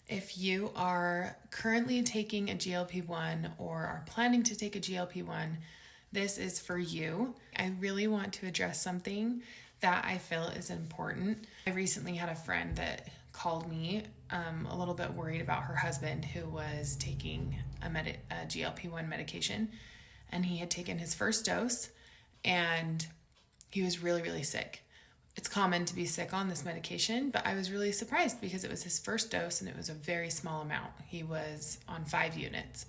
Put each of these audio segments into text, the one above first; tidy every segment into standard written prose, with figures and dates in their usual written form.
If you are currently taking a GLP-1 or are planning to take a GLP-1, this is for you. I really want to address something that I feel is important. I recently had a friend that called me a little bit worried about her husband who was taking a GLP-1 medication, and he had taken his first dose and he was really, really sick. It's common to be sick on this medication, but I was really surprised because it was his first dose and it was a very small amount. He was on 5 units.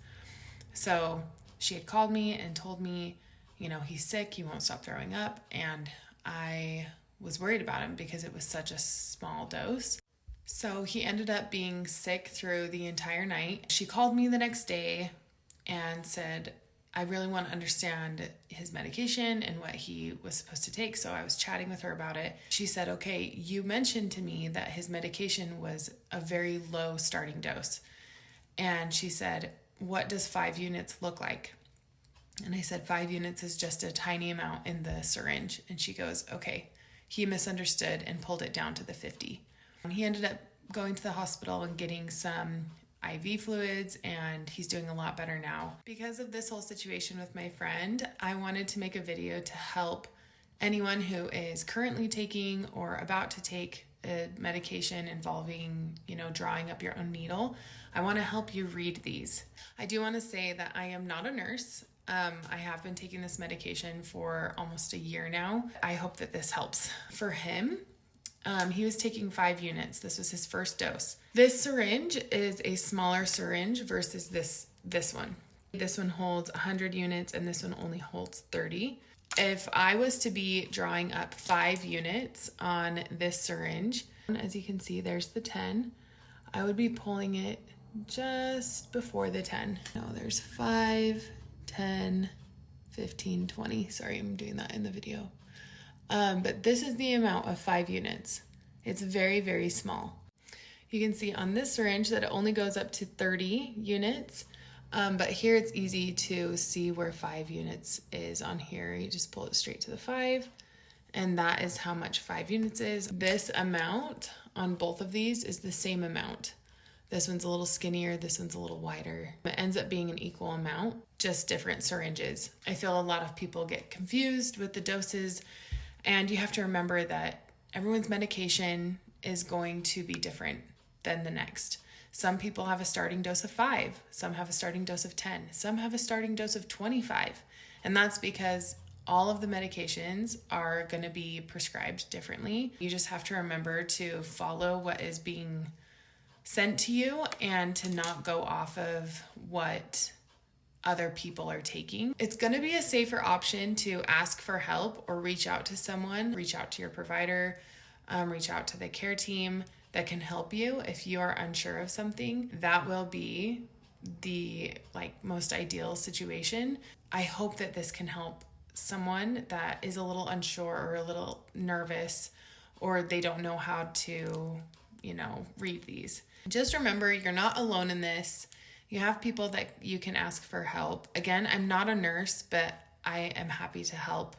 So she had called me and told me, he's sick, he won't stop throwing up. And I was worried about him because it was such a small dose. So he ended up being sick through the entire night. She called me the next day and said, I really want to understand his medication and what he was supposed to take. So I was chatting with her about it. She said, okay, you mentioned to me that his medication was a very low starting dose. And she said, what does 5 units look like? And I said, 5 units is just a tiny amount in the syringe. And she goes, okay. He misunderstood and pulled it down to the 50. He ended up going to the hospital and getting some IV fluids, and he's doing a lot better now. Because of this whole situation with my friend, I wanted to make a video to help anyone who is currently taking or about to take a medication involving, drawing up your own needle. I want to help you read these. I do want to say that I am not a nurse. I have been taking this medication for almost a year now. I hope that this helps. For him, he was taking 5 units. This was his first dose. This syringe is a smaller syringe versus this one. This one holds 100 units and this one only holds 30. If I was to be drawing up 5 units on this syringe, as you can see, there's the 10. I would be pulling it just before the 10. No, there's 5, 10, 15, 20. Sorry, I'm doing that in the video. But this is the amount of 5 units. It's very, very small. You can see on this syringe that it only goes up to 30 units. But here it's easy to see where 5 units is on here. You just pull it straight to the 5. And that is how much 5 units is. This amount on both of these is the same amount. This one's a little skinnier, this one's a little wider. It ends up being an equal amount, just different syringes. I feel a lot of people get confused with the doses, and you have to remember that everyone's medication is going to be different than the next. Some people have a starting dose of 5, some have a starting dose of 10, some have a starting dose of 25. And that's because all of the medications are going to be prescribed differently. You just have to remember to follow what is being sent to you and to not go off of what other people are taking. It's going to be a safer option to ask for help or reach out to someone, reach out to your provider, reach out to the care team that can help you if you are unsure of something. That will be the most ideal situation. I hope that this can help someone that is a little unsure or a little nervous, or they don't know how to, read these. Just remember, you're not alone in this. You have people that you can ask for help. Again, I'm not a nurse, but I am happy to help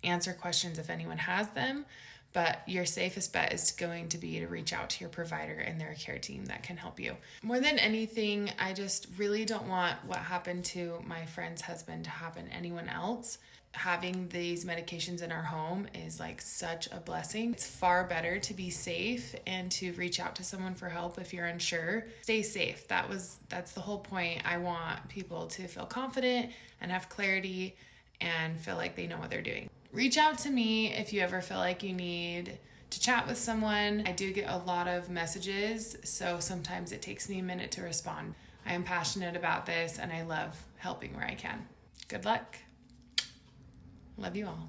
answer questions if anyone has them. But your safest bet is going to be to reach out to your provider and their care team that can help you. More than anything, I just really don't want what happened to my friend's husband to happen to anyone else. Having these medications in our home is such a blessing. It's far better to be safe and to reach out to someone for help if you're unsure. Stay safe. That's the whole point. I want people to feel confident and have clarity and feel like they know what they're doing. Reach out to me if you ever feel like you need to chat with someone. I do get a lot of messages, so sometimes it takes me a minute to respond. I am passionate about this and I love helping where I can. Good luck. Love you all.